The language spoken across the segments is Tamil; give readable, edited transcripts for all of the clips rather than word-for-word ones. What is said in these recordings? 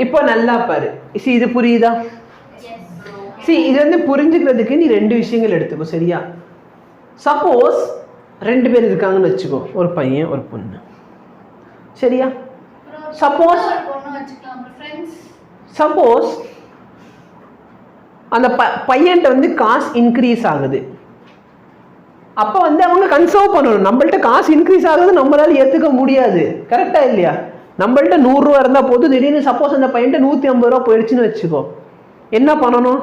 இப்போ நல்லா பாரு. see இது புரியுதா? see இது வந்து புரிஞ்சுக்கிறதுக்கு நீ ரெண்டு விஷயங்கள் எடுத்துக்கோ, சரியா? சப்போஸ் ரெண்டு பேர் இருக்காங்கன்னு வச்சுக்கோ, ஒரு பையன் ஒரு பொண்ணு, சரியா? சப்போஸ் அந்த பையன்கிட்ட வந்து காசு இன்க்ரீஸ் ஆகுது. அப்போ வந்து அவங்க கன்சர்வ் பண்ணணும். நம்மள்ட்ட காசு இன்க்ரீஸ் ஆகுது நம்மளால ஏற்றுக்க முடியாது, கரெக்டா இல்லையா? நம்மள்ட்ட 100 ரூபா இருந்தால் போதும், திடீர்னு சப்போஸ் அந்த பையன்ட்ட 150 ரூபா போயிடுச்சுன்னு வச்சுக்கோ, என்ன பண்ணணும்?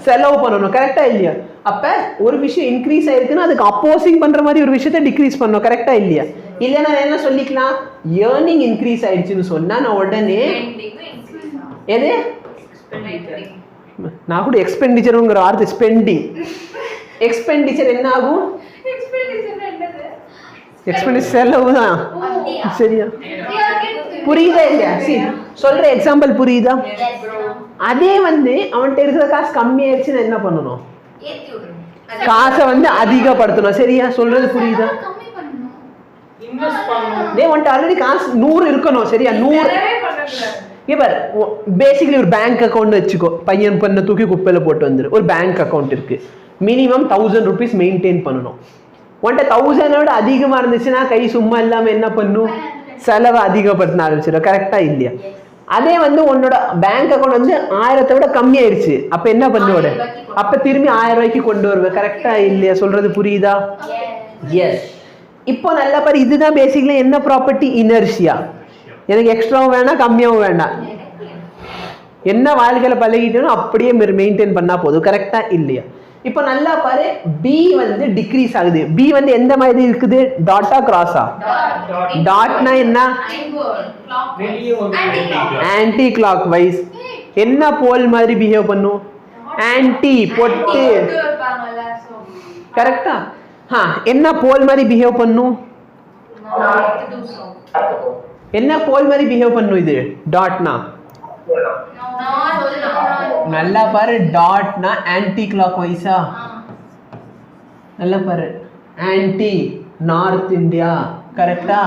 செலவு பண்ணணும், கரெக்டா இல்லையா? அப்ப ஒரு விஷயம் இன்க்ரீஸ் ஆயிருக்குன்னா அதுக்கு அப்போசிங் பண்ற மாதிரி ஒரு விஷயத்தை டிக்ரீஸ் பண்ணணும், கரெக்டா இல்லையா? இல்லைன்னா என்ன சொல்லிக்கலாம், ஏர்னிங் இன்க்ரீஸ் ஆயிடுச்சுன்னு சொன்னா நான் உடனே எது நான் கூட எக்ஸ்பெண்டிச்சருங்கிற வார்த்தை ஸ்பெண்டிங். எக்ஸ்பெண்டிச்சர் என்ன ஆகும்? எக்ஸ்பெண்டிச்சர் செலவு தான், சரியா? புரியுதா இல்லையா? சரி சொல்ற எக்ஸாம்பிள் புரியுதா? அதே வந்து அவன்கிட்ட இருக்கிற காசு கம்மியாயிடுச்சுன்னு என்ன பண்ணணும்? காசை வந்து அதிகப்படுத்தணும், சரியா? சொல்றது புரியுதா? உன்கிட்ட ஆல்ரெடி காசு 100 இருக்கணும், சரியா? 100 இவர் பேசிக்கலி ஒரு பேங்க் அக்கௌண்ட் வச்சுக்கோ, பையன் பண்ண தூக்கி குப்பையில போட்டு வந்துரு. ஒரு பேங்க் அக்கௌண்ட் இருக்கு, மினிமம் 1000 rupees மெயின்டைன் பண்ணணும். உன்கிட்ட 1000 அதிகமா இருந்துச்சுன்னா கை சும்மா இல்லாம என்ன பண்ணும்? செலவை அதிகப்படுத்த ஆரம்பிச்சிடும், கரெக்டா இல்லையா? அதே வந்து உன்னோட பேங்க் அக்கௌண்ட் வந்து 1000 விட கம்மி ஆயிடுச்சு, அப்ப என்ன பண்ணுவோட? அப்ப திரும்பி 1000 ரூபாய்க்கு கொண்டு வருவேன், கரெக்டா இல்லையா? சொல்றது புரியுதா? எஸ். இப்போ நல்லா பாரு, இதுதான் பேசிக்கலி என்ன ப்ராப்பர்ட்டி? இனர்ஷியா. எனக்கு எக்ஸ்ட்ராவும் வேண்டாம் கம்மியாகவும் வேண்டாம், என்ன வாழ்க்கையில பழகிட்டோம் அப்படியே மெயின்டைன் பண்ணா போதும், கரெக்டா இல்லையா? இப்போ நல்லா பாரு, பி வந்து டிக்ரீஸ் ஆகுது. பி வந்து எந்த மாதிரி இருக்குது? டாட்டா கிராஸா? டாட்னா என்ன? Anticlockwise. என்ன போல் மாதிரி பிஹேவ் பண்ணும்? ஆன்டி பொட்டு, கரெக்டா? என்ன போல் மாதிரி பிஹேவ் பண்ணும்? என்ன போல் மாதிரி பிஹேவ் பண்ணும் இது? டாட்னா நல்லா பாரு, டாட்னா ஆன்டி கிளாக் வைஸா. நல்லா பாரு, ஆன்டி நார்த் இந்தியா, கரெக்டா?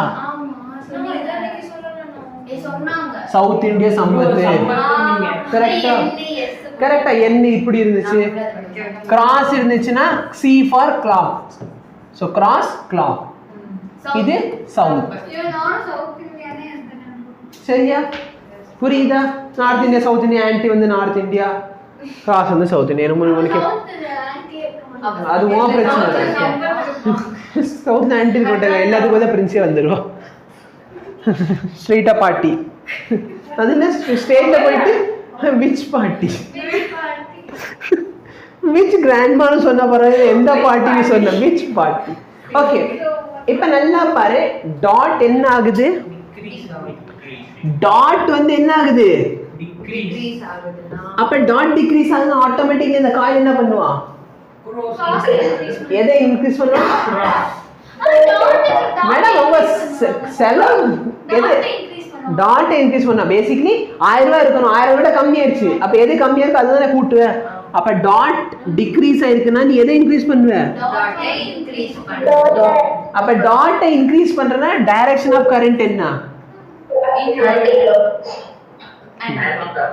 சவுத் இந்தியா சம்பத்து, கரெக்டா? கரெக்டா. என்ன இப்படி இருந்துச்சு? கிராஸ் இருந்துச்சுன்னா C for clock, so cross clock. இது சவுத், சரியா? புரியுதா? North India south India, anti வந்து நார்த் இந்தியா, கிராஸ் வந்து சவுத் இந்தியா. அது உன் பிரச்சனை இல்லை, சவுத் ஆன்டி கொண்டாங்க, எல்லாத்துக்கும் தான் பிரின்ஸே வந்துடும். ஸ்ட்ரெயிட்டா பார்ட்டி, அது என்ன ஸ்டேட்ல போயிட்டு விச் பார்ட்டி, விச் கிராண்ட்மான்னு சொன்ன பிறகு எந்த பார்ட்டின்னு சொன்ன, விச் பார்ட்டி. ஓகே, இப்ப நல்லா பாரு, டாட் என்ன ஆகுது? டாட் வந்து என்ன ஆகுது? அப்ப டாட் டிக்ரீஸ் ஆகுது, ஆட்டோமேட்டிக்கலி இந்த காயில் என்ன பண்ணுவா? எதை இன்க்ரீஸ் பண்ணுவா? மேடம் உங்க செலவு எது? டாட் இன்க்ரீஸ் பண்ணா பேசிக்கலி 1000 ரூபாய் இருக்கணும், 1000 விட கம்மி ஆயிடுச்சு. அப்ப எது கம்மியா இருக்கு அதுதானே கூட்டுவேன். அப்ப டாட் டிக்ரீஸ் ஆயிருக்குன்னா நீ எதை இன்க்ரீஸ் பண்ணுவ? அப்ப டாட்டை இன்க்ரீஸ் பண்றனா டைரக்ஷன் ஆஃப் கரண்ட் என்ன?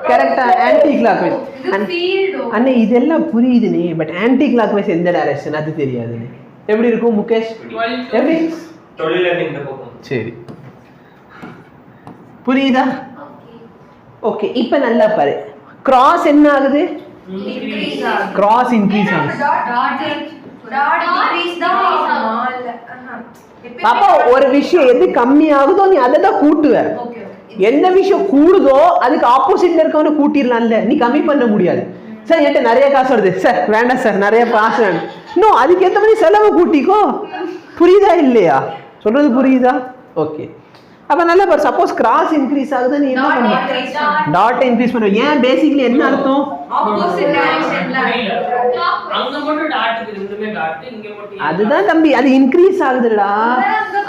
கரெக்டா, ஆன்டி கிளாக் வைஸ். அண்ணே இதெல்லாம் புரியுதுனே, பட் ஆன்டி கிளாக் வைஸ் எந்த டைரக்ஷன் அது தெரியாதுனே. எப்படி இருக்கும் முகேஷ்? எப்படி? சரி புரியுதா? ஓகே, இப்ப நல்லா பாரு, கிராஸ் என்ன ஆகுது? கிராஸ் இன்க்ரீஸ் ஆகுது. பாப்பா ஒரு விஷயம் எது கம்மி ஆகுதோ நீ அதை தான் கூட்டுவ. எந்த விஷயம் கூடுதோ அதுக்கு ஆப்போசிட்ல இருக்கவன கூட்டிடலாம்ல, நீ கம்மி பண்ண முடியாது. சார் என்கிட்ட நிறைய காசு வருது, சார் வேண்டாம் சார் நிறைய காசு வேணும், இன்னும் அதுக்கு ஏற்ற மாதிரி செலவு கூட்டிக்கோ. புரியுதா இல்லையா? சொல்றது புரியுதா? ஓகே, அப்ப நல்லா பாரு, சப்போஸ் கிராஸ் இன்க்ரீஸ் ஆகுது நீ என்ன பண்ணுவ? டாட் இன்க்ரீஸ் பண்ணுவ. ஏன்? பேசிக்கலி என்ன அர்த்தம்? அதுதான் தம்பி, அது இன்க்ரீஸ் ஆகுதுடா,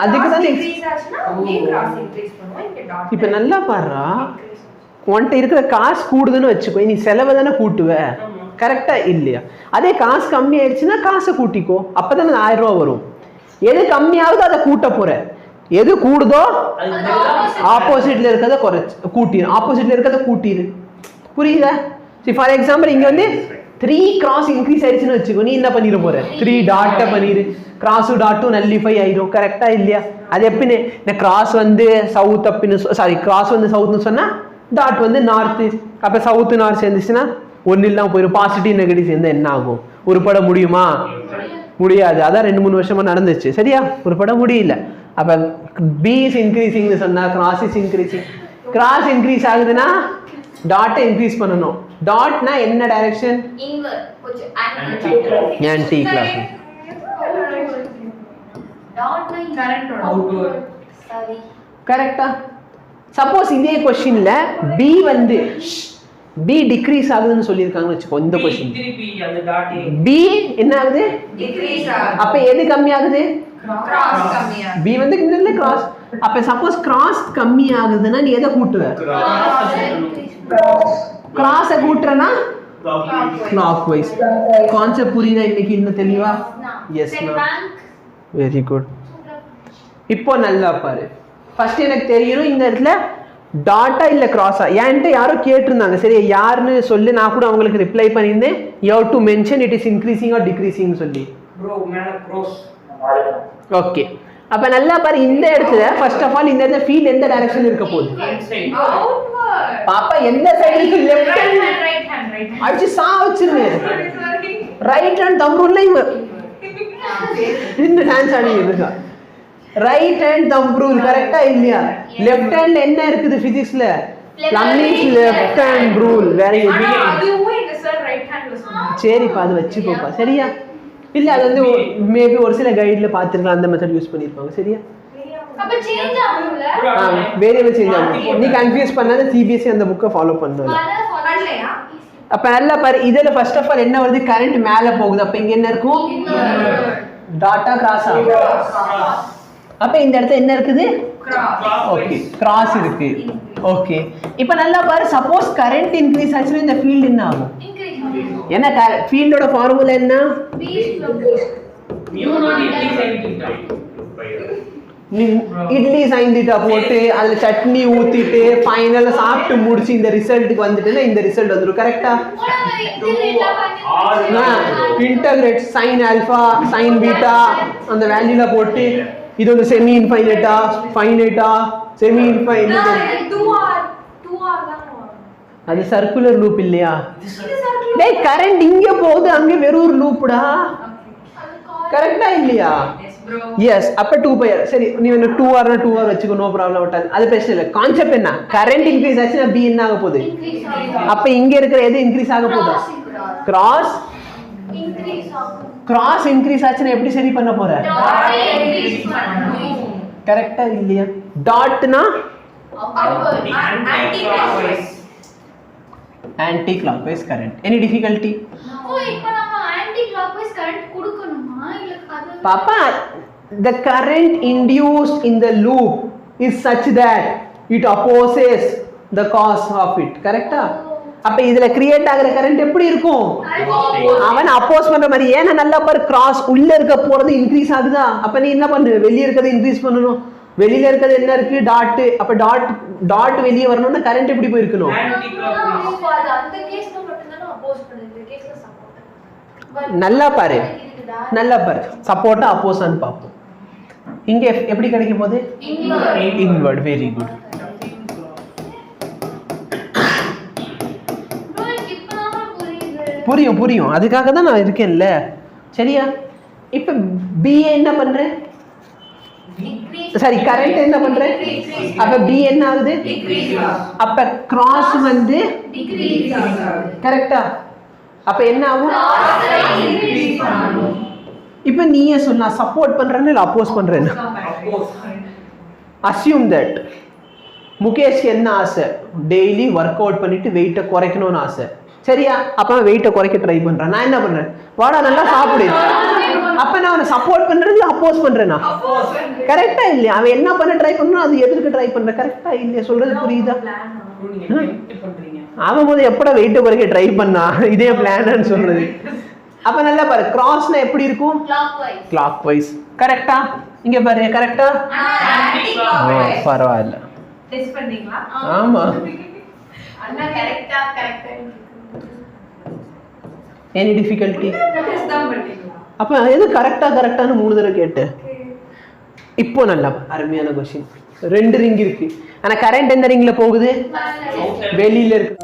அதுக்கு தான். இப்ப நல்லா பாருடா, உன்கிட்ட இருக்கிற காசு கூடுதுன்னு வச்சுக்கோ, நீ செலவை தானே கூட்டுவ, கரெக்டா இல்லையா? அதே காசு கம்மி ஆயிடுச்சுன்னா காசை கூட்டிக்கோ, அப்பதான் 1000 ரூபா வரும். எது கம்மியாகுதோ அதை கூட்ட போற. எது கூடுதோ ஆப்போசிட்ல இருக்கிறத குறைச்சு கூட்டிரு, ஆப்போசிட்ல இருக்கிறத கூட்டிரு. புரியுதா? சரி, ஃபார் எக்ஸாம்பிள் இங்க வந்து 3 கிராஸ் இன்க்ரீஸ் ஆயிடுச்சுன்னு வச்சுக்கோ, நீ என்ன பண்ணிட போற 3 டாட்டை பண்ணிரு, கிராஸும் டாட்டும் நல்லிஃபை ஆயிடும். கரெக்டா இல்லையா? அது எப்படின்னு இந்த கிராஸ் வந்து சவுத் அப்படின்னு சாரி கிராஸ் வந்து சவுத்னு சொன்னா டாட் வந்து நார்த்து, அப்ப சவுத்து நார்த் சேர்ந்துச்சுன்னா ஒன்னு இல்லாம போயிடும். பாசிட்டிவ் நெகட்டிவ் சேர்ந்தா என்ன ஆகும்? உருப்பட முடியுமா? முடியாது. அதான் 2-3 வருஷமா நடந்துச்சு. சரியா? உருப்பட முடியல. அப்ப பி இஸ் இன்க்ரீசிங்னு சொன்னா cross is increasing. Cross increase ஆகுதுன்னா டாட்டை இன்க்ரீஸ் பண்ணணும். டாட்னா என்ன டைரக்ஷன்? Anti clock. கரெக்டா? சப்போஸ் இதே क्वेश्चनல பி வந்து பி டிக்ரீஸ் ஆகுதுன்னு சொல்லிருக்காங்கன்னு வெச்சுக்கோ. இந்த क्वेश्चन பி என்ன ஆகுது? டிக்ரீஸ் ஆகுது. அப்ப எது கம்மி ஆகுது? கிராஸ் கம்மி ஆகுது. பி வந்து இந்த கிராஸ். அப்ப சப்போஸ் கிராஸ் கம்மி ஆகுதுன்னா நீ எதை கூட்டுவ? கிராஸை கூட்டுறனா clockwise. கான்செப்ட் புரியுதா இன்னைக்கு இன்னும் தெளிவா? Yes ma'am, very good. இப்போ நல்லா பாரு. ஃபர்ஸ்ட் எனக்கு தெரியணும் இந்த இடத்துல டாட்டா இல்ல கிராஸா. என்கிட்ட யாரோ கேட்டிருந்தாங்க, சரி யாருன்னு சொல்லி நான் கூட அவங்களுக்கு ரிப்ளை பண்ணியிருந்தேன். You have to mention it is increasing or decreasing சொல்லி. ஓகே, அப்ப நல்லா பாரு. இந்த இடத்துல ஃபர்ஸ்ட் ஆஃப் ஆல் இந்த இடத்துல ஃபீல்ட் எந்த டைரக்ஷன் இருக்க போகுது? பாப்பா எந்த சைடு இருக்கு? Left hand, right hand. அடிச்சு சா வச்சிருங்க. ரைட் ஹேண்ட் தம் ரூல்ல இந்த டான்ஸ் ஆடிங்க. ரைட் ஹேண்ட் தம் ரூல் கரெக்ட்டா இல்லையா? லெஃப்ட் ஹேண்ட்ல என்ன இருக்குது பிசிக்ஸ்ல? Fleming's left hand rule. வேற எதுவும் அதுவும் எங்க சார் ரைட் ஹேண்ட்ல சொன்னாங்க. சரிப்பா, அது வச்சுக்கோப்பா. சரியா? இல்ல அது வந்து மேபி ஒரு சில கைட்ல பாத்துக்கலாம், அந்த மெத்தட் யூஸ் பண்ணிருப்பாங்க. சரியா? அப்ப சேஞ்ச் ஆகும்ல? வேரியபிள் சேஞ்ச் ஆகும். நீ கன்ஃபியூஸ் பண்ணாத, CBSE அந்த புக்க ஃபாலோ பண்ணனும். பண்ணலையா? அப்ப நல்லா பாரு. இதுல ஃபர்ஸ்ட் ஆஃப் ஆல் என்ன வருது? கரண்ட் மேல போகுது. அப்ப இங்க என்ன இருக்கும்? டாட்டா கிராஸ் ஆகும். அப்ப இந்த இடத்துல என்ன இருக்குது? ஓகே, கிராஸ் இருக்கு. ஓகே, இப்போ நல்லா பாரு. சப்போஸ் கரண்ட் இன்க்ரீஸ் ஆச்சுன்னா இந்த ஃபீல்ட் என்ன ஆகும்? என்ன ஃபீல்டோட ஃபார்முலா என்ன? இட்லி சைன் தீட்டா போட்டு அதுல சட்னி ஊத்திட்டு ஃபைனலா சாப்பிட்டு முடிச்சு இந்த ரிசல்ட்டுக்கு வந்துட்டுனா இந்த ரிசல்ட் வந்துரும். கரெக்ட்டா? Integrate sin alpha sin beta அந்த வேல்யூல போட்டு இது வந்து செமி இன்ஃபைனைட்டா ஃபைனைட்டா செமி இன்ஃபைனைட் 2r தான் வரும். அது சர்க்குலர் லூப் இல்லையா? டேய் கரண்ட் இங்க போகுது, அங்க வெறும் ஒரு லூப்டா. கரெக்ட்டா இல்லையா? எஸ். அப்ப 2πr. சரி, நீ என்ன 2r னா 2r வெச்சுக்கோ, நோ ப்ராப்ளம். விட்டாது, அது பிரச்சனை இல்ல. கான்செப்ட் என்ன? கரண்ட் இன்க்ரீஸ் ஆச்சுனா b என்ன ஆக போகுது? அப்ப இங்க இருக்கிற எது இன்க்ரீஸ் ஆக போகுது? கிராஸ் இன்க்ரீஸ் ஆகும். கிராஸ் இன்க்ரீஸ் ஆச்சுனா எப்படி சரி பண்ண போற? டாட் இன்க்ரீஸ் பண்ணனும். கரெக்ட்டா இல்லையா? டாட்னா anticlockwise. Anticlockwise current. Any difficulty? ஓ, இப்போ நம்ம ஆன்டி கிளாக்வைஸ் கரண்ட் கொடுக்கணுமா இல்ல அது? பாப்பா, the current induced in the loop is such that it opposes the cause of it. கரெக்ட்டா? அப்ப இதுல கிரியேட் ஆகுற கரண்ட் எப்படி இருக்கும்? அவன் அப்போஸ் பண்ற மாதிரி. ஏன்னா நல்லா பாரு, கிராஸ் உள்ள இருக்க போறது இன்க்ரீஸ் ஆகுதா? அப்ப நீ என்ன பண்ணு? வெளிய இருக்கதை இன்க்ரீஸ் பண்ணனும். வெளியில இருக்கிறது என்ன இருக்கு? டாட். அப்ப டாட் வெளிய வரணும்னா கரண்ட் எப்படி போய் இருக்கணும்? அப்ப அது அந்த கேஸ்ல மட்டும் தான அப்போஸ் பண்ணுது, இந்த கேஸ்ல சப்போர்ட். நல்லா பாரு, நல்லா பாரு. சப்போர்ட்டா அப்போஸான்னு பாப்போம். இங்க எப்படி கிடைக்க போகுது? இன்வர்ட். Very good. புரியும் புரியும், அதுக்காக தான் நான் இருக்கேன்ல. சரியா? இப்ப b என்ன பண்ற? சரி, கரண்ட் என்ன பண்ற? அப்ப b என்ன ஆகுது? அப்ப கிராஸ் வந்து டிக்ரீஸ் ஆகுது. கரெக்ட்டா? அப்ப என்ன ஆகும்? இப்ப நீயே சொன்னா சப்போர்ட் பண்றேன்னு இல்ல அப்போஸ் பண்றேன்னு? அஸ்யூம் தட் முகேஷ் என்ன ஆசை? டெய்லி ஒர்க் அவுட் பண்ணிட்டு வெயிட்டை குறைக்கணும்னு ஆசை. சரியா? அப்ப வெயிட்டை குறைக்க ட்ரை பண்றேன். நான் என்ன பண்றேன்? வாடா நல்லா சாப்பிடு. அப்ப நான் அவனை சப்போர்ட் பண்றது அப்போஸ் பண்றேனா? கரெக்டா இல்லையா? அவன் என்ன பண்ண ட்ரை பண்ணணும், அது எதுக்கு ட்ரை பண்ற? கரெக்டா இல்லையா? சொல்றது புரியுதா? அவன் போது எப்படா வெயிட்டை குறைக்க ட்ரை பண்ணா இதே பிளான்னு சொல்றது? அப்ப நல்லா பாரு கிராஸ்னா எப்படி இருக்கும் கிளாக் வைஸ் கரெக்டா இங்க பாரு கரெக்டா பரவாயில்ல டெஸ்ட் பண்ணீங்களா ஆமா அண்ணா கரெக்ட்டா கரெக்ட்டா any difficulty டெஸ்ட் தான் பண்ணீங்களா அப்ப எது கரெக்டான்னு 3 தடவை கேட்டு இப்போ நல்லா அருமையான क्वेश्चन 2 ரிங் இருக்கு ஆனா கரண்ட் எந்த ரிங்ல போகுது வெளியில இருக்கு